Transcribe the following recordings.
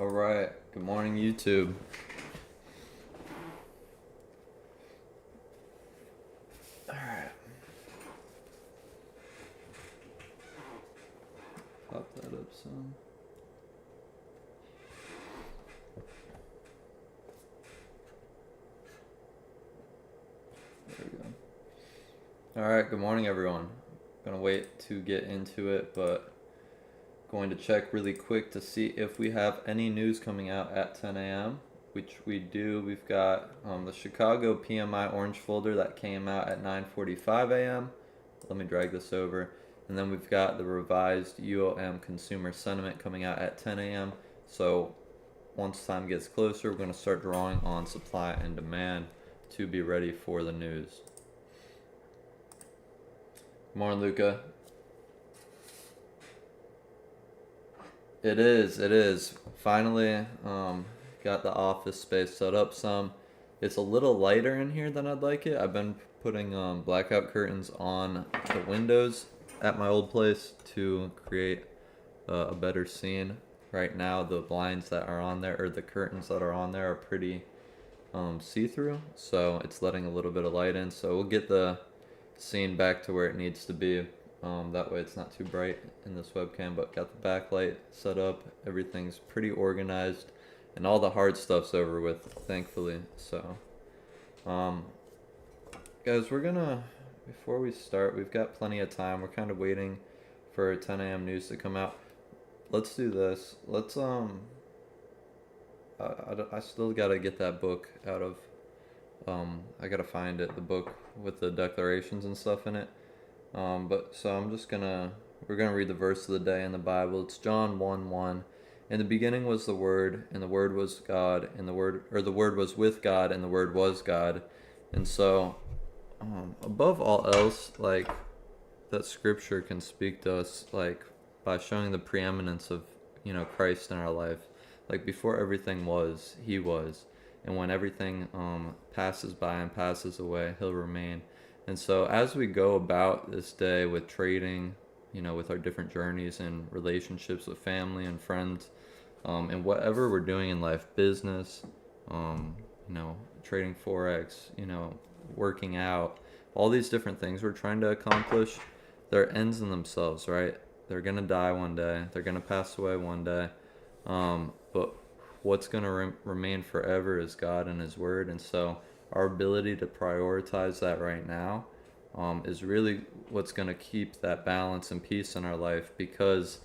All right. Good morning, YouTube. All right. Pop that up some. There we go. All right. Good morning, everyone. Gonna wait to get into it, but going to check really quick to see if we have any news coming out at 10 a.m., which we do. We've got the Chicago PMI orange folder that came out at 9:45 a.m. Let me drag this over. And then we've got the revised UOM consumer sentiment coming out at 10 a.m. So once time gets closer, we're going to start drawing on supply and demand to be ready for the news. Good morning, Luca. It is. Finally, got the office space set up some. It's a little lighter in here than I'd like it. I've been putting blackout curtains on the windows at my old place to create a better scene. Right now, the blinds that are on there, or the curtains that are on there, are pretty see-through, so it's letting a little bit of light in. So we'll get the scene back to where it needs to be. That way it's not too bright in this webcam, but got the backlight set up. Everything's pretty organized, and all the hard stuff's over with, thankfully. So, guys, before we start, we've got plenty of time. We're kind of waiting for 10 a.m. news to come out. Let's do this. I still gotta get that book out of, I gotta find it, the book with the declarations and stuff in it. We're gonna read the verse of the day in the Bible. It's John 1:1. In the beginning was the Word, and the Word was God, and the Word was with God, and the Word was God. And so, above all else, like, that scripture can speak to us, like, by showing the preeminence of, Christ in our life. Like, before everything was, He was. And when everything passes by and passes away, He'll remain. And so as we go about this day with trading, with our different journeys and relationships with family and friends, and whatever we're doing in life, business, trading Forex, working out, all these different things we're trying to accomplish, they're ends in themselves, right? They're going to die one day. They're going to pass away one day. But what's going to remain forever is God and His Word. And so our ability to prioritize that right now is really what's going to keep that balance and peace in our life, because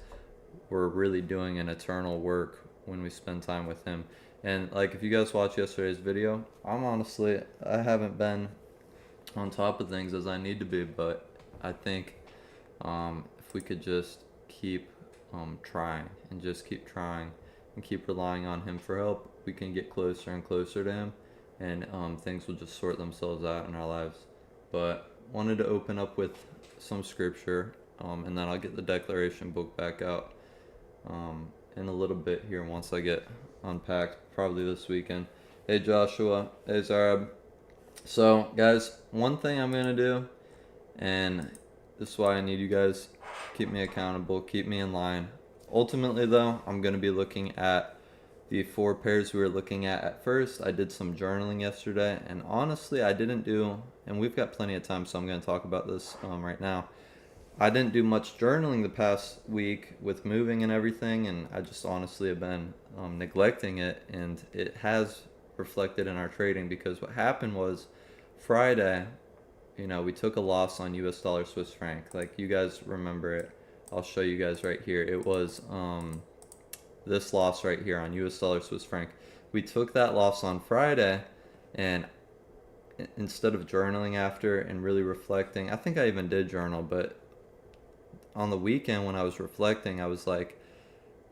we're really doing an eternal work when we spend time with Him. And like, if you guys watched yesterday's video, I haven't been on top of things as I need to be, but I think if we could just keep trying and keep relying on Him for help, we can get closer and closer to Him, and things will just sort themselves out in our lives. But wanted to open up with some scripture, and then I'll get the declaration book back out in a little bit here once I get unpacked, probably this weekend. Hey Joshua, hey Zarab. So guys, one thing I'm gonna do, and this is why I need you guys, keep me accountable, keep me in line. Ultimately though, I'm gonna be looking at the 4 pairs we were looking at first. I did some journaling yesterday, and honestly, and we've got plenty of time, so I'm going to talk about this right now. I didn't do much journaling the past week with moving and everything, and I just honestly have been neglecting it, and it has reflected in our trading, because what happened was Friday, we took a loss on US dollar Swiss franc. Like, you guys remember it. I'll show you guys right here. It was this loss right here on US dollar Swiss franc. We took that loss on Friday, and instead of journaling after and really reflecting, I think I even did journal, but on the weekend when I was reflecting, I was like,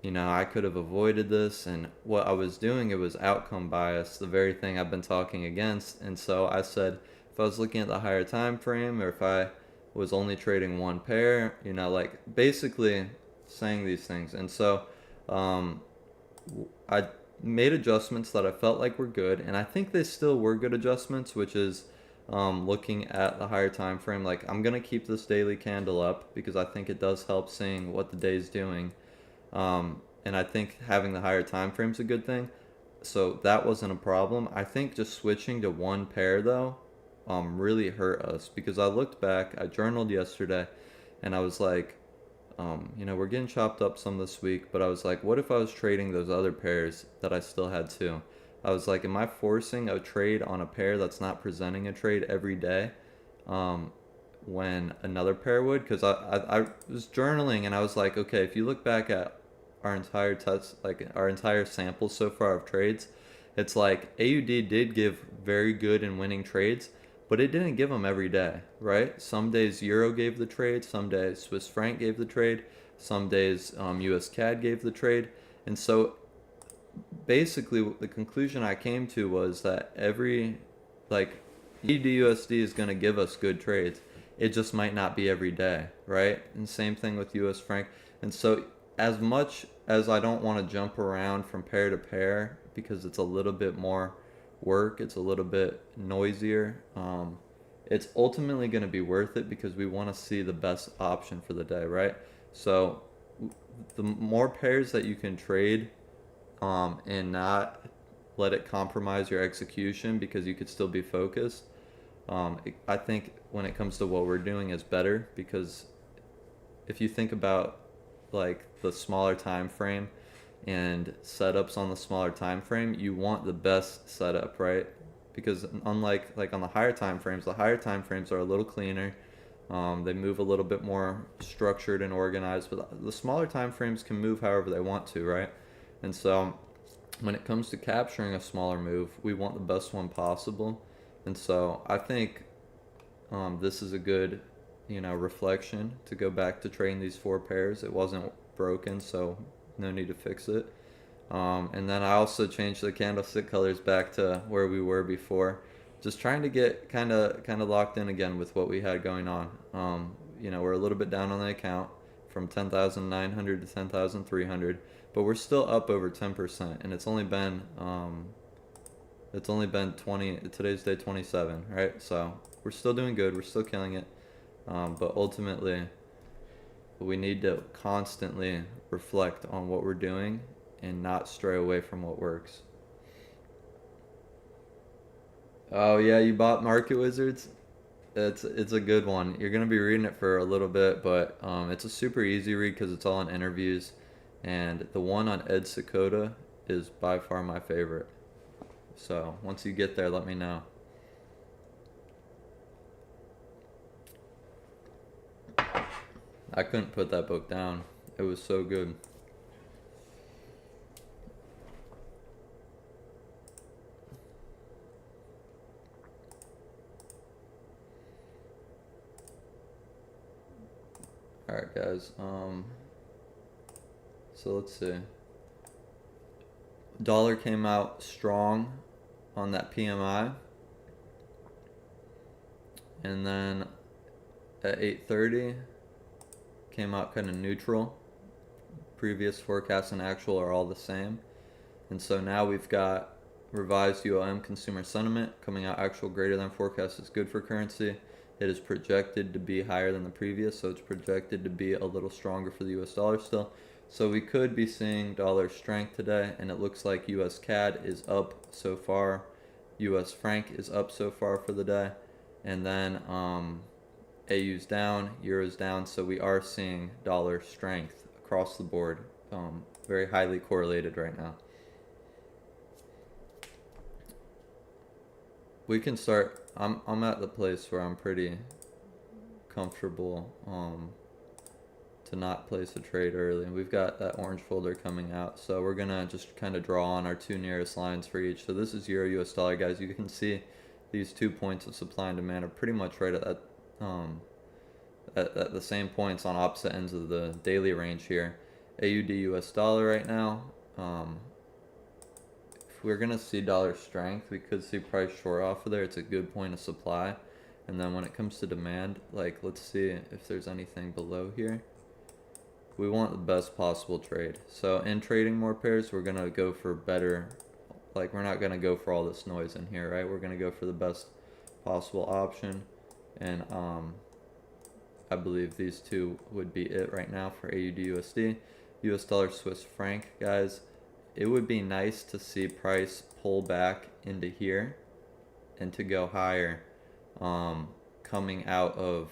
I could have avoided this, and what I was doing, it was outcome bias, the very thing I've been talking against. And so I said, if I was looking at the higher time frame, or if I was only trading one pair, like, basically saying these things. And so I made adjustments that I felt like were good, and I think they still were good adjustments, which is looking at the higher time frame. Like, I'm gonna keep this daily candle up because I think it does help seeing what the day's doing. and I think having the higher time frame is a good thing. So that wasn't a problem. I think just switching to one pair though, really hurt us because I looked back, I journaled yesterday, and I was like, we're getting chopped up some this week, but I was like, what if I was trading those other pairs that I still had too? I was like, am I forcing a trade on a pair that's not presenting a trade every day? Um, when another pair would, because I was journaling and I was like, okay, if you look back at our entire test, like our entire sample so far of trades, it's like AUD did give very good and winning trades, but it didn't give them every day, right? Some days Euro gave the trade, some days Swiss franc gave the trade, some days US CAD gave the trade, and so basically the conclusion I came to was that every like EUDUSD is going to give us good trades. It just might not be every day, right? And same thing with US franc. And so as much as I don't want to jump around from pair to pair because it's a little bit more work, it's a little bit noisier. It's ultimately going to be worth it because we want to see the best option for the day, right? So the more pairs that you can trade and not let it compromise your execution because you could still be focused. I think when it comes to what we're doing is better because if you think about like the smaller time frame and setups on the smaller time frame, you want the best setup, right? Because unlike like on the higher time frames are a little cleaner. They move a little bit more structured and organized, but the smaller time frames can move however they want to, right? And so when it comes to capturing a smaller move, we want the best one possible. And so I think this is a good, reflection to go back to trading these four pairs. It wasn't broken, so no need to fix it. And then I also changed the candlestick colors back to where we were before, just trying to get kind of locked in again with what we had going on. We're a little bit down on the account from 10,900 to 10,300, but we're still up over 10%, and it's only been 20. Today's day 27, right? So we're still doing good. We're still killing it, but ultimately, we need to constantly reflect on what we're doing and not stray away from what works. Oh yeah, you bought Market Wizards? It's a good one. You're gonna be reading it for a little bit, but it's a super easy read because it's all in interviews, and the one on Ed Sakota is by far my favorite. So once you get there, let me know. I couldn't put that book down. It was so good. All right, guys. So let's see. Dollar came out strong on that PMI, and then at 8:30 came out kind of neutral. Previous forecast and actual are all the same, and so now we've got revised UOM consumer sentiment coming out actual greater than forecast is good for currency. It is projected to be higher than the previous, so it's projected to be a little stronger for the US dollar still. So we could be seeing dollar strength today, and it looks like US CAD is up so far. US franc is up so far for the day. And then AU's down, Euro's down, so we are seeing dollar strength across the board. Very highly correlated right now. We can start. I'm at the place where I'm pretty comfortable to not place a trade early. And we've got that orange folder coming out, so we're gonna just kind of draw on our two nearest lines for each. So this is Euro US dollar, guys. You can see these 2 points of supply and demand are pretty much right at that at the same points on opposite ends of the daily range here. AUD US dollar right now. If we're gonna see dollar strength, we could see price short off of there. It's a good point of supply. And then when it comes to demand, like let's see if there's anything below here. We want the best possible trade. So in trading more pairs, we're gonna go for better. Like we're not gonna go for all this noise in here, right? We're gonna go for the best possible option. And I believe these two would be it right now for AUD USD. US dollar Swiss franc, guys, it would be nice to see price pull back into here and to go higher coming out of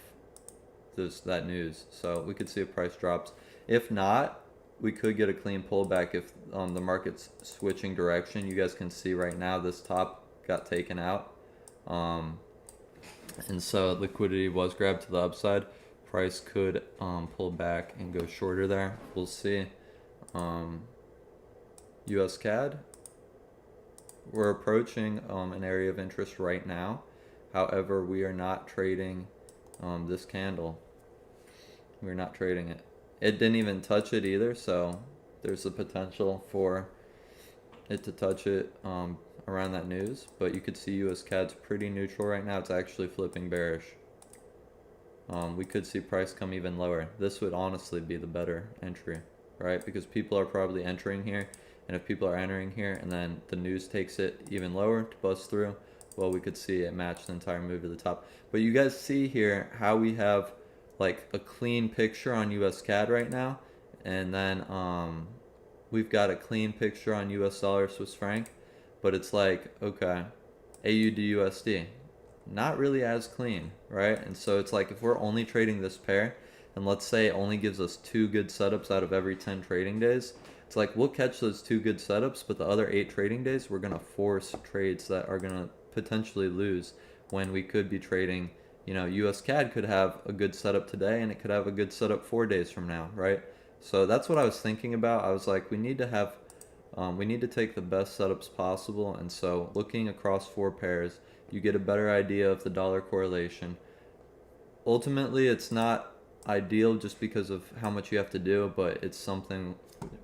that news. So we could see if price drops. If not, we could get a clean pullback if the market's switching direction. You guys can see right now this top got taken out. And so liquidity was grabbed to the upside. Price could pull back and go shorter there. We'll see. US CAD, we're approaching an area of interest right now. However, we are not trading this candle. We're not trading it. It didn't even touch it either, so there's the potential for it to touch it around that news. But you could see US CAD's pretty neutral right now. It's actually flipping bearish. We could see price come even lower. This would honestly be the better entry, right? Because people are probably entering here, and if people are entering here and then the news takes it even lower to bust through, well, we could see it match the entire move to the top. But you guys see here how we have like a clean picture on US CAD right now, and then we've got a clean picture on US dollar Swiss franc, but it's like, okay, AUD USD, not really as clean, right? And so it's like if we're only trading this pair, and let's say it only gives us 2 good setups out of every 10 trading days, it's like we'll catch those 2 good setups, but the other 8 trading days we're gonna force trades that are gonna potentially lose, when we could be trading, you know, US CAD could have a good setup today and it could have a good setup 4 days from now, right? So that's what I was thinking about. I was like, we need to have we need to take the best setups possible. And so looking across 4 pairs, you get a better idea of the dollar correlation. Ultimately, it's not ideal just because of how much you have to do, but it's something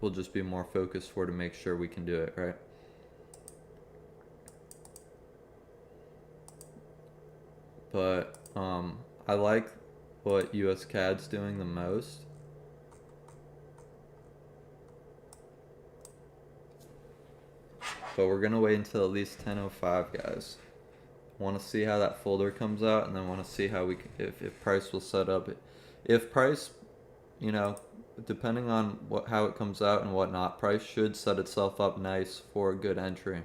we'll just be more focused for to make sure we can do it, right? But I like what US CAD's doing the most. But we're gonna wait until at least 10:05, guys. Want to see how that folder comes out, and then want to see how we if price will set up. If price, you know, depending on how it comes out and whatnot, price should set itself up nice for a good entry.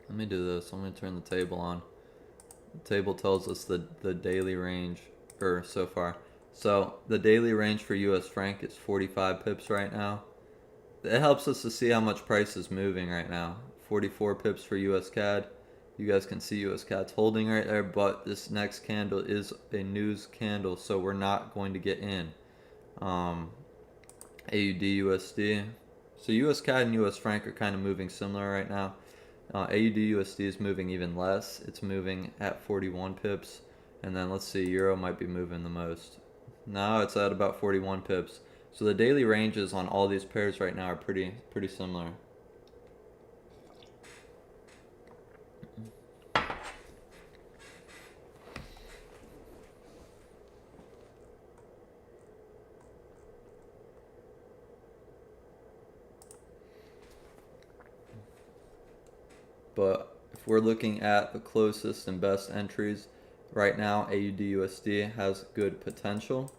Let me do this. I'm going to turn the table on. The table tells us the daily range, or so far. So the daily range for US franc is 45 pips right now. It helps us to see how much price is moving right now. 44 pips for US CAD. You guys can see US CAD's holding right there, but this next candle is a news candle, so we're not going to get in. AUD USD. So US CAD and US franc are kind of moving similar right now. AUD USD is moving even less. It's moving at 41 pips. And then let's see, Euro might be moving the most. Now it's at about 41 pips. So the daily ranges on all these pairs right now are pretty similar. But if we're looking at the closest and best entries right now, AUD USD has good potential.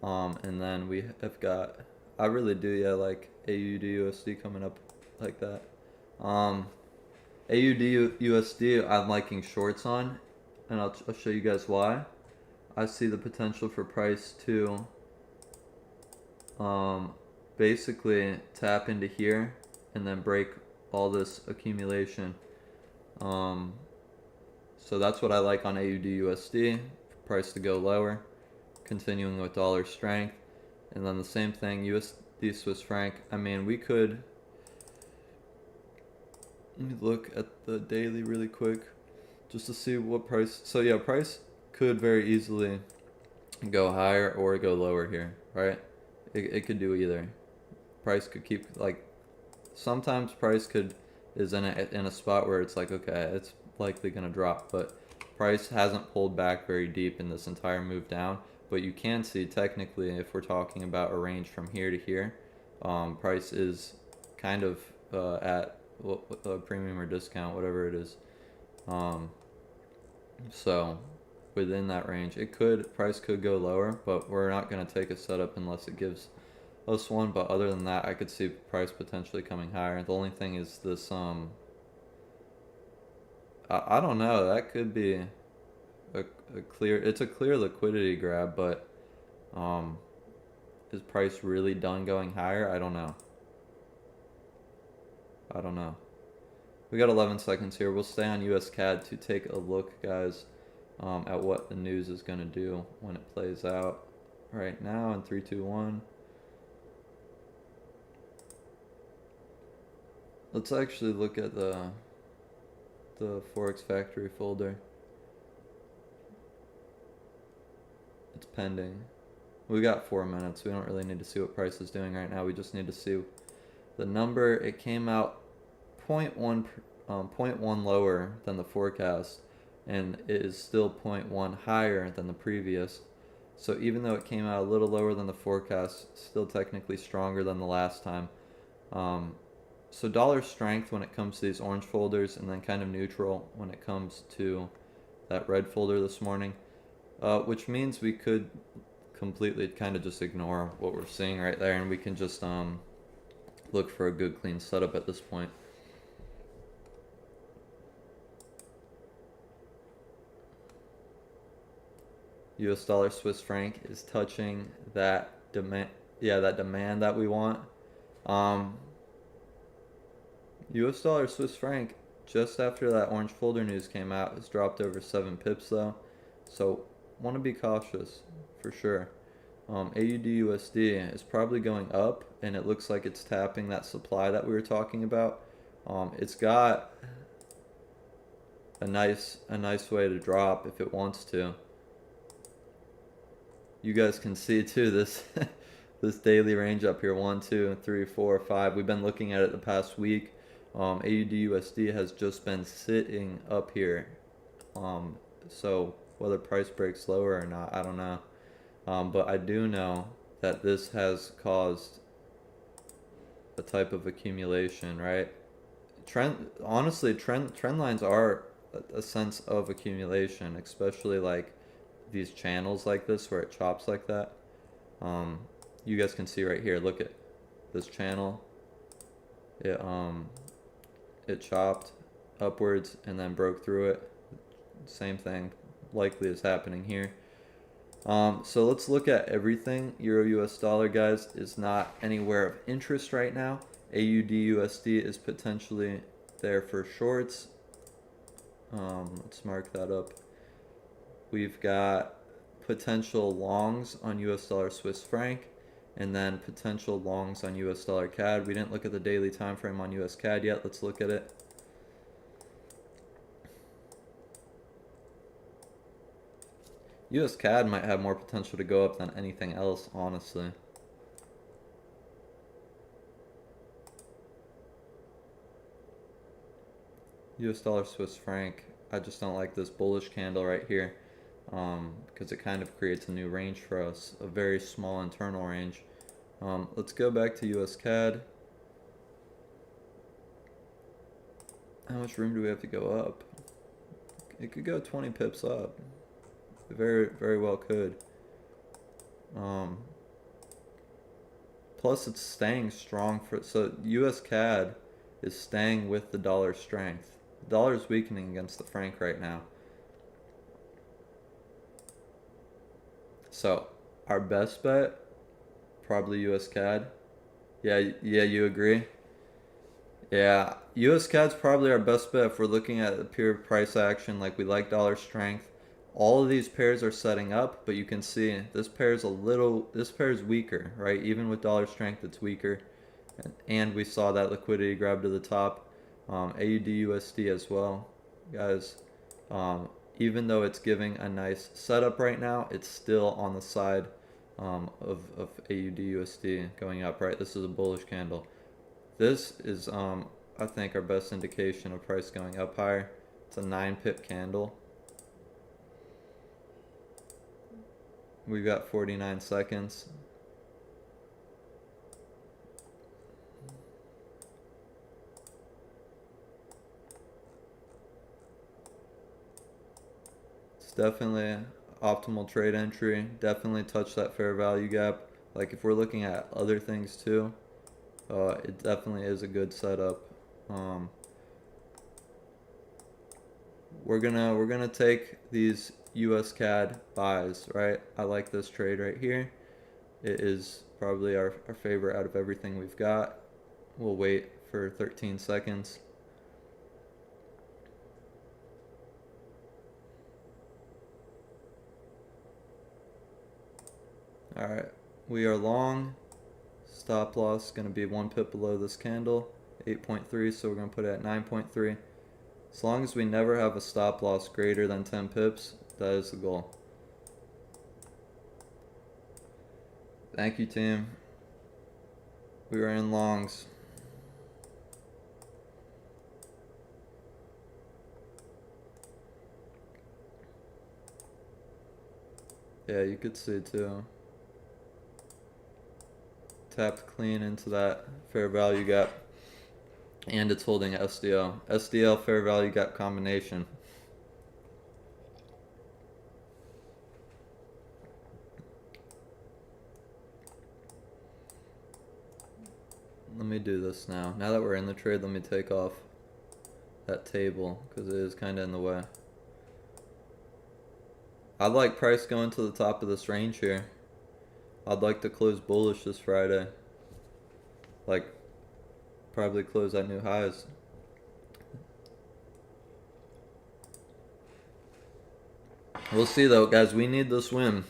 And then we have got, I really do, yeah, like AUD USD coming up like that. AUD USD I'm liking shorts on, and I'll show you guys why. I see the potential for price to basically tap into here and then break all this accumulation. So that's what I like on AUD USD, price to go lower, continuing with dollar strength. And then the same thing, USD Swiss franc. I mean, we could, let me look at the daily really quick just to see what price. So yeah, price could very easily go higher or go lower here, right? It could do either. Price could keep, like, sometimes price is in a spot where it's like, okay, it's likely gonna drop, but price hasn't pulled back very deep in this entire move down. But you can see technically, if we're talking about a range from here to here, price is kind of at premium or discount, whatever it is. Um, so within that range, price could go lower, but we're not going to take a setup unless it gives us one. But other than that, I could see price potentially coming higher. The only thing is this I don't know, that could be it's a clear liquidity grab, but um is price really done going higher? I don't know. I don't know. We got 11 seconds here. We'll stay on US CAD to take a look, guys, at what the news is going to do when it plays out right now in 3, 2, 1. Let's actually look at the Forex factory folder. It's pending. We got 4 minutes. We don't really need to see what price is doing right now. We just need to see the number. It came out 0.1 lower than the forecast, and it is still 0.1 higher than the previous. So even though it came out a little lower than the forecast, still technically stronger than the last time. So dollar strength when it comes to these orange folders, and then kind of neutral when it comes to that red folder this morning, which means we could completely kind of just ignore what we're seeing right there, and we can just look for a good clean setup at this point. US dollar Swiss franc is touching that demand, that demand that we want. US dollar Swiss franc, just after that orange folder news came out, has dropped over 7 pips though, so want to be cautious for sure. AUD USD is probably going up, and it looks like it's tapping that supply that we were talking about. It's got a nice way to drop if it wants to. You guys can see too this this daily range up here, 1, 2, 3, 4, 5. We've been looking at it the past week. AUD USD has just been sitting up here. So whether price breaks lower or not, I don't know. But I do know that this has caused a type of accumulation, right? Honestly, trend lines are a sense of accumulation, especially like these channels like this where it chops like that. You guys can see right here, look at this channel. It chopped upwards and then broke through it. Same thing likely is happening here. So let's look at everything. Euro US dollar, guys, is not anywhere of interest right now. AUD USD is potentially there for shorts. Let's mark that up. We've got potential longs on US dollar Swiss franc, and then potential longs on US dollar CAD. We didn't look at the daily time frame on US CAD yet. Let's look at it. US CAD might have more potential to go up than anything else, honestly. US dollar Swiss franc, I just don't like this bullish candle right here, because it kind of creates a new range for us, a very small internal range. Let's go back to US CAD. How much room do we have to go up? It could go 20 pips up. It very well could. Plus it's staying strong so US CAD is staying with the dollar strength. The dollar is weakening against the franc right now. So our best bet, probably US CAD. Yeah, you agree? Yeah, US CAD's probably our best bet if we're looking at the pure price action. Like, we like dollar strength. All of these pairs are setting up, but you can see this pair is weaker, right? Even with dollar strength, it's weaker. And we saw that liquidity grab to the top. AUD USD as well, guys. Even though it's giving a nice setup right now, it's still on the side of AUD USD going up, right? This is a bullish candle. This is, I think, our best indication of price going up higher. It's a 9 pip candle. We've got 49 seconds. definitely optimal trade entry. Definitely touch that fair value gap. Like if we're looking at other things too, it definitely is a good setup. Um, we're gonna take these US CAD buys, right? I like this trade right here. It is probably our favorite out of everything we've got. We'll wait for 13 seconds. Alright, we are long. Stop loss is going to be 1 pip below this candle, 8.3, so we're going to put it at 9.3. As long as we never have a stop loss greater than 10 pips, that is the goal. Thank you, team. We are in longs. Yeah, you could see too. Tapped clean into that fair value gap. And it's holding SDL. SDL fair value gap combination. Let me do this now. Now that we're in the trade, let me take off that table because it is kind of in the way. I'd like price going to the top of this range here. I'd like to close bullish this Friday. Like, probably close at new highs. We'll see though, guys. We need this win.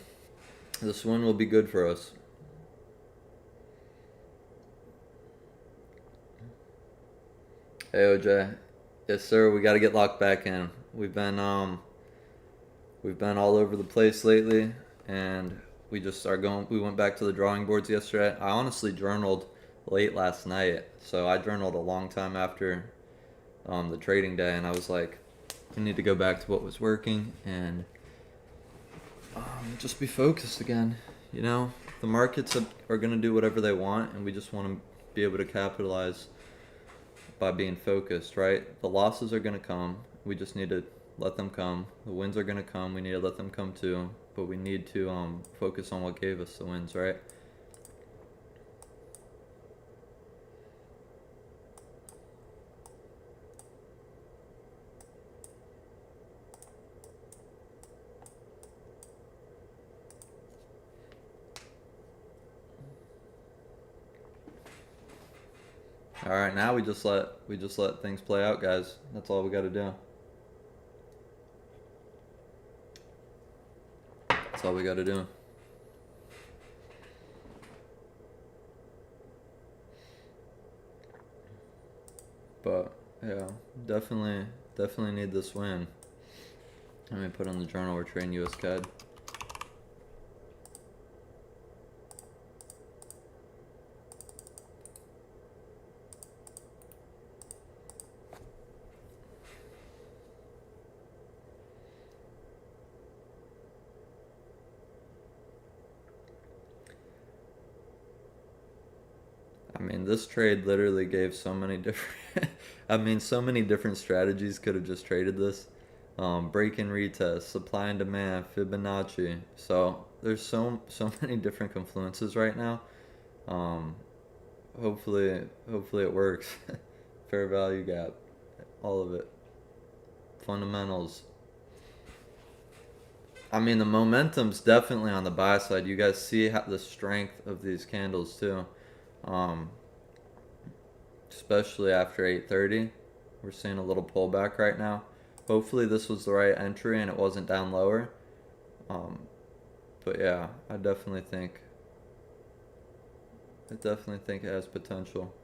This win will be good for us. Hey OJ. Yes sir, we gotta get locked back in. We've been all over the place lately, and we went back to the drawing boards yesterday. I honestly journaled late last night, so I journaled a long time after the trading day, and I was like, I need to go back to what was working and just be focused again. You know, the markets are going to do whatever they want, and we just want to be able to capitalize by being focused, right? The losses are going to come. We just need to let them come. The wins are going to come. We need to let them come too. But we need to focus on what gave us the wins, right? All right, now we just let things play out, guys. That's all we got to do. That's all we got to do. But yeah, definitely need this win. Let me put on the journal. We're trading US CAD. I mean, this trade literally gave so many different. I mean, so many different strategies could have just traded this. Break and retest, supply and demand, Fibonacci. So there's so many different confluences right now. Um, hopefully it works. Fair value gap, all of it. Fundamentals. I mean, the momentum's definitely on the buy side. You guys see the strength of these candles too. Um, Especially after 8:30. We're seeing a little pullback right now. Hopefully this was the right entry and it wasn't down lower. But yeah, I definitely think it has potential.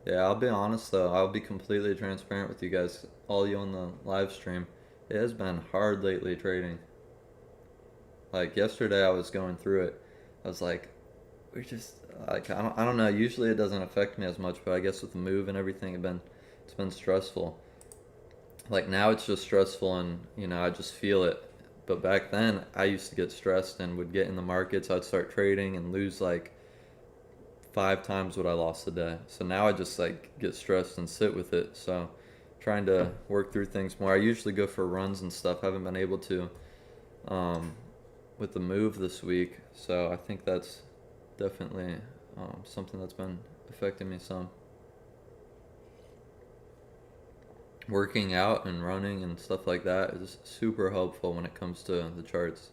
Yeah, I'll be honest though. I'll be completely transparent with you guys, all you on the live stream. It has been hard lately trading. Like yesterday, I was going through it. I was like, we just like I don't know. Usually it doesn't affect me as much, but I guess with the move and everything, it's been stressful. Like now it's just stressful, and I just feel it. But back then I used to get stressed and would get in the markets. I'd start trading and lose like 5 times what I lost today. So now I just like get stressed and sit with it. So trying to work through things more. I usually go for runs and stuff. I haven't been able to um, with the move this week. So I think that's definitely something that's been affecting me some. Working out and running and stuff like that is super helpful when it comes to the charts.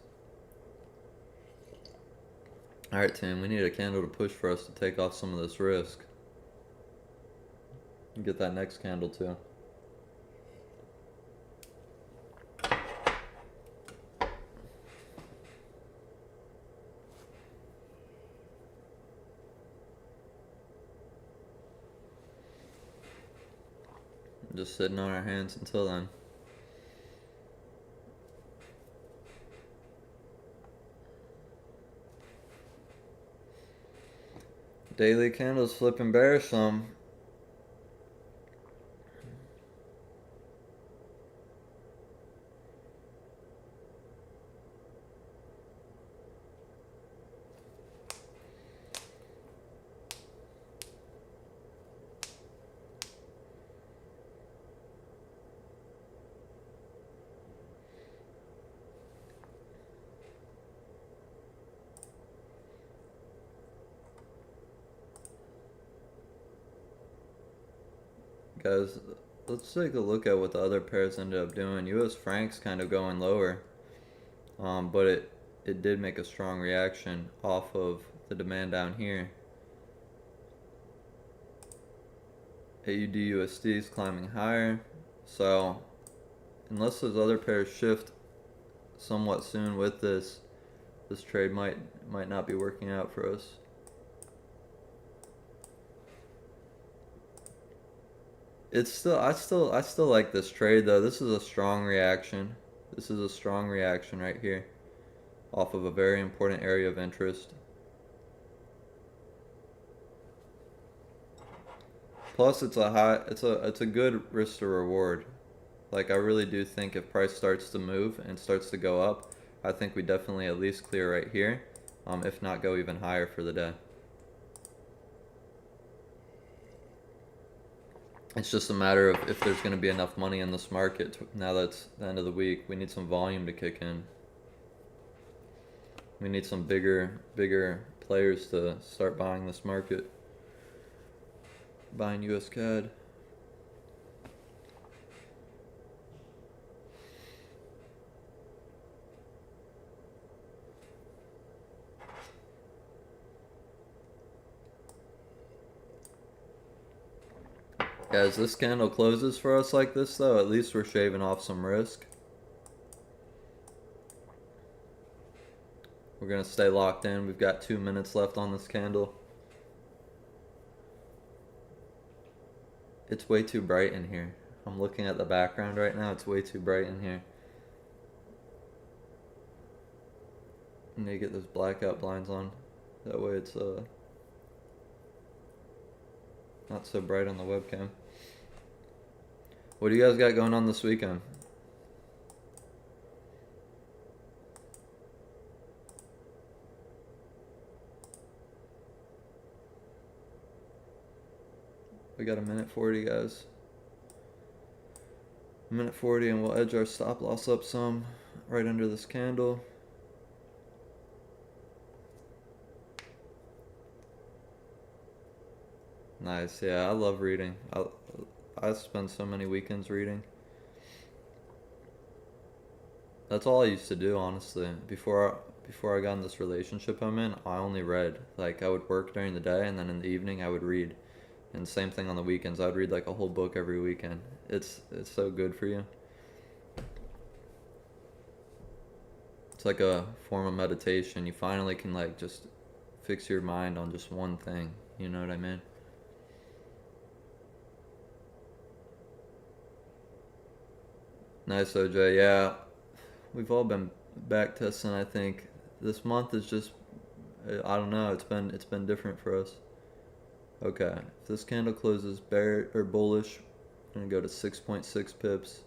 Alright, Tim, we need a candle to push for us to take off some of this risk. Get that next candle too. Just sitting on our hands until then. Daily candles flipping bearish some. Guys, let's take a look at what the other pairs ended up doing. US Frank's kind of going lower, but it did make a strong reaction off of the demand down here. AUD USD is climbing higher, so unless those other pairs shift somewhat soon with this trade might not be working out for us. It's still I still like this trade though. This is a strong reaction. This is a strong reaction right here off of a very important area of interest. Plus it's a good risk to reward. Like I really do think if price starts to move and starts to go up, I think we definitely at least clear right here. If not go even higher for the day. It's just a matter of if there's going to be enough money in this market. Now that's the end of the week, we need some volume to kick in. We need some bigger players to start buying this market. Buying US CAD. Guys, this candle closes for us like this though, at least we're shaving off some risk. We're going to stay locked in. We've got 2 minutes left on this candle. It's way too bright in here. I'm looking at the background right now. It's way too bright in here. I need to get those blackout blinds on. That way it's not so bright on the webcam. What do you guys got going on this weekend? We got a minute 40, guys. A minute 40, and we'll edge our stop loss up some right under this candle. Nice, yeah, I love reading. I spend so many weekends reading. That's all I used to do, honestly. Before I got in this relationship I'm in, I only read. Like I would work during the day, and then in the evening I would read. And same thing on the weekends. I would read like a whole book every weekend. It's so good for you. It's like a form of meditation. You finally can like just fix your mind on just one thing. You know what I mean? Nice, OJ. Yeah, we've all been back testing. I think this month is just I don't know. It's been different for us. Okay, if this candle closes bear or bullish, I'm gonna go to 6.6 pips.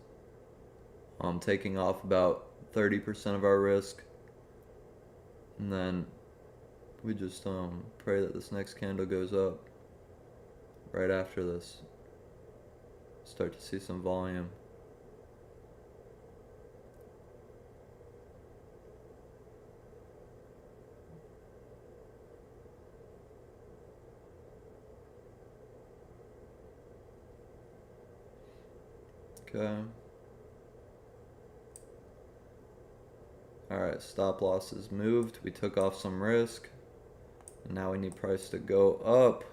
I'm taking off about 30% of our risk, and then we just pray that this next candle goes up right after this. Start to see some volume. Okay. Alright, stop loss is moved. We took off some risk. And now we need price to go up.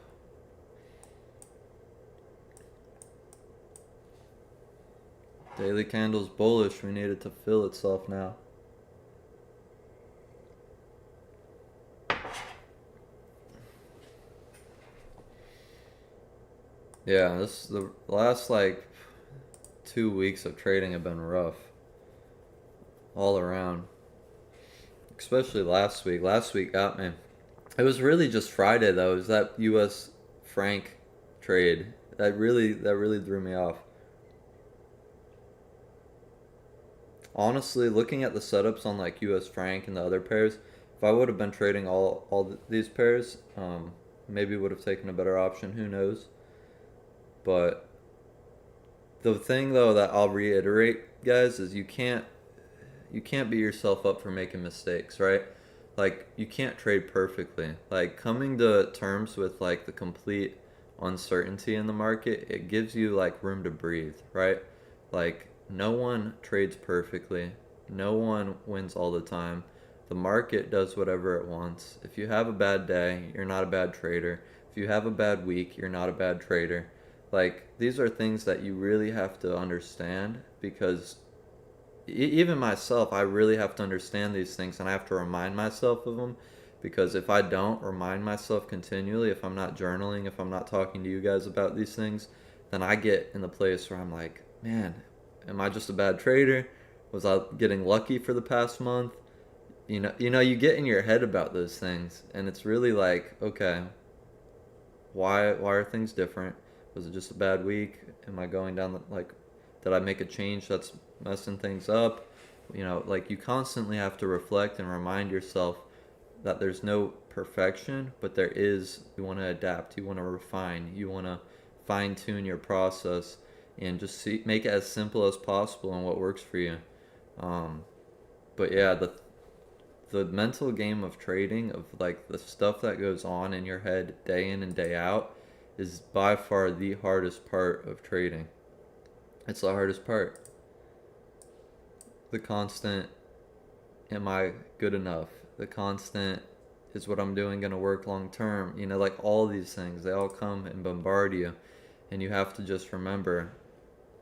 Daily candle's bullish. We need it to fill itself now. Yeah, the last like 2 weeks of trading have been rough. All around. Especially last week. Last week got me. It was really just Friday though. It was that US franc trade. That really threw me off. Honestly, looking at the setups on like US franc and the other pairs, if I would have been trading all these pairs, maybe would have taken a better option, who knows. But the thing though that I'll reiterate, guys, is you can't beat yourself up for making mistakes, right? Like you can't trade perfectly. Like coming to terms with like the complete uncertainty in the market, it gives you like room to breathe, right? Like no one trades perfectly. No one wins all the time. The market does whatever it wants. If you have a bad day, you're not a bad trader. If you have a bad week, you're not a bad trader. Like these are things that you really have to understand because even myself, I really have to understand these things and I have to remind myself of them because if I don't remind myself continually, if I'm not journaling, if I'm not talking to you guys about these things, then I get in the place where I'm like, man, am I just a bad trader? Was I getting lucky for the past month? You get in your head about those things and it's really like, okay, why are things different? Was it just a bad week? Am I going down like did I make a change that's messing things up? Like you constantly have to reflect and remind yourself that there's no perfection, but there is. You want to adapt, you want to refine, you want to fine tune your process and just make it as simple as possible and what works for you. Um, but yeah, the mental game of trading, of like the stuff that goes on in your head day in and day out, is by far the hardest part of trading. It's the hardest part. The constant, am I good enough? The constant, is what I'm doing going to work long term? Like all these things, they all come and bombard you. And you have to just remember,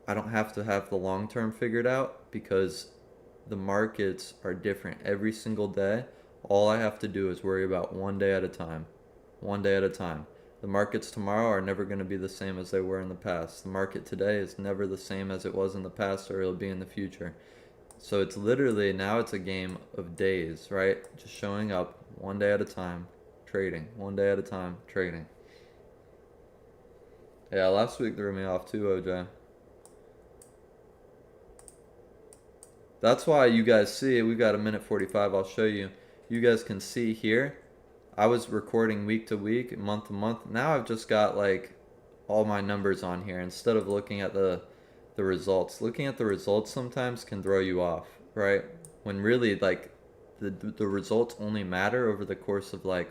I don't have to have the long term figured out because the markets are different every single day. All I have to do is worry about one day at a time. One day at a time. The markets tomorrow are never going to be the same as they were in the past. The market today is never the same as it was in the past or it'll be in the future. So it's literally now it's a game of days, right? Just showing up one day at a time, trading. One day at a time, trading. Yeah, last week threw me off too, OJ. That's why you guys see, we've got a minute 45, I'll show you. You guys can see here, I was recording week to week, month to month. Now I've just got like all my numbers on here instead of looking at the results. Looking at the results sometimes can throw you off, right? When really like the results only matter over the course of like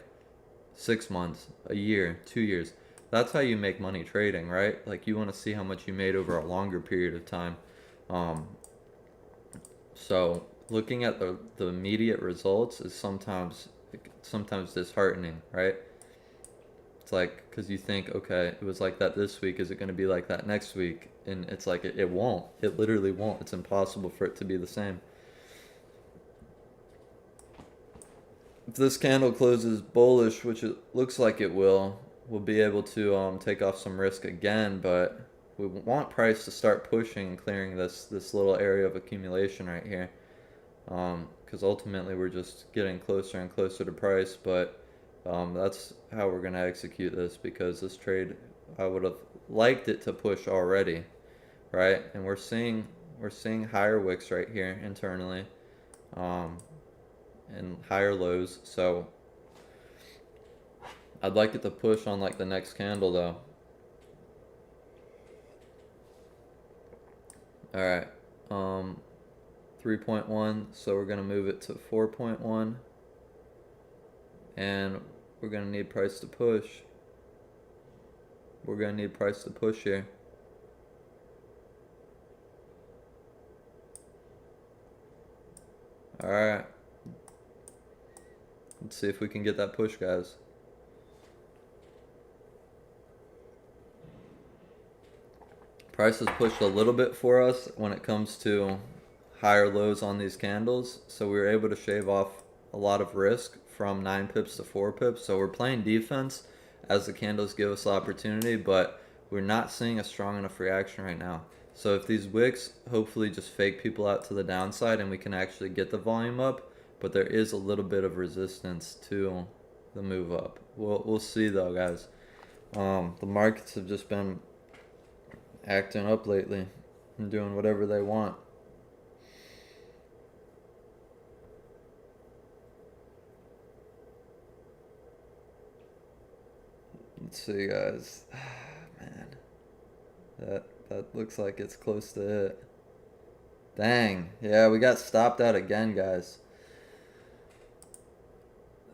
6 months, a year, 2 years. That's how you make money trading, right? Like you want to see how much you made over a longer period of time. Um, so looking at the immediate results is sometimes disheartening, right? It's like because you think, okay, it was like that this week. Is it going to be like that next week? And it's like it won't. It literally won't. It's impossible for it to be the same. If this candle closes bullish, which it looks like it will, we'll be able to take off some risk again. But we want price to start pushing and clearing this little area of accumulation right here. because ultimately we're just getting closer and closer to price. But that's how we're gonna execute this, because this trade, I would have liked it to push already, right? And we're seeing higher wicks right here internally, um, and higher lows. So I'd like it to push on like the next candle though. All right, 3.1. So we're gonna move it to 4.1, and we're gonna need price to push. We're gonna need price to push here. All right. Let's see if we can get that push, guys. Price has pushed a little bit for us when it comes to higher lows on these candles. So we were able to shave off a lot of risk from 9 pips to 4 pips. So we're playing defense as the candles give us the opportunity, but we're not seeing a strong enough reaction right now. So if these wicks hopefully just fake people out to the downside and we can actually get the volume up, but there is a little bit of resistance to the move up. We'll see though, guys. The markets have just been acting up lately and doing whatever they want. Let's see, guys. Man, that looks like it's close to it. Dang. Yeah, we got stopped out again, guys.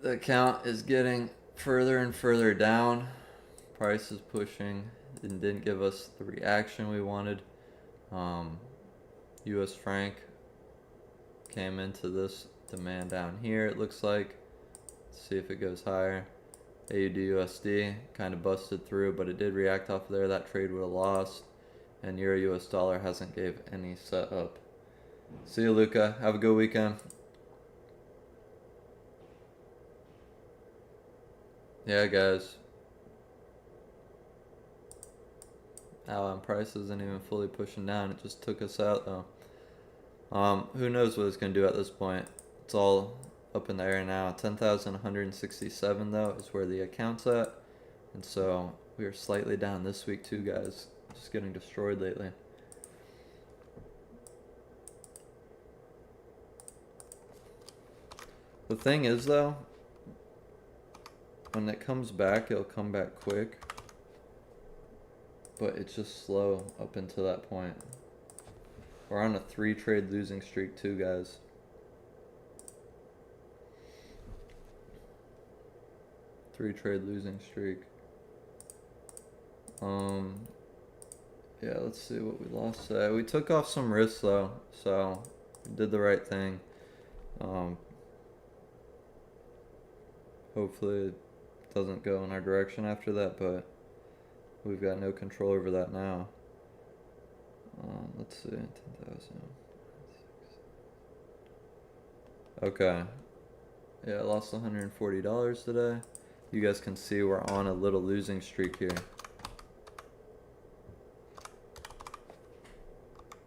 The account is getting further and further down. Price is pushing. It didn't give us the reaction we wanted. US franc came into this demand down here, it looks like. Let's see if it goes higher. AUD USD kind of busted through, but it did react off of there. That trade would have lost. And Euro US dollar hasn't gave any setup. See you, Luca. Have a good weekend. Yeah, guys. And price isn't even fully pushing down. It just took us out though. Who knows what it's gonna do at this point? It's all up in the air now. 10,167 though is where the account's at, and so we are slightly down this week too, guys. Just getting destroyed lately. The thing is though, when it comes back, it'll come back quick. But it's just slow up until that point. We're on a 3-trade losing streak too, guys. Three-trade losing streak. Yeah, let's see what we lost today. We took off some risks though, so we did the right thing. Hopefully it doesn't go in our direction after that, but we've got no control over that now. Let's see, 10,000. Okay. Yeah, I lost $140 today. You guys can see we're on a little losing streak here.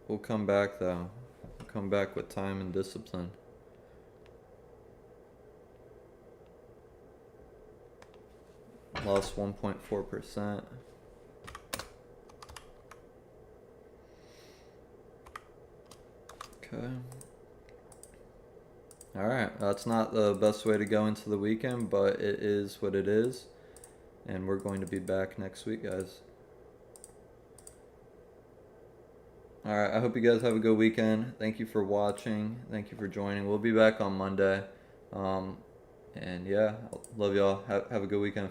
We'll come back though. We'll come back with time and discipline. Lost 1.4%. Okay. Alright, that's not the best way to go into the weekend, but it is what it is. And we're going to be back next week, guys. Alright, I hope you guys have a good weekend. Thank you for watching. Thank you for joining. We'll be back on Monday. And yeah, love y'all. Have a good weekend.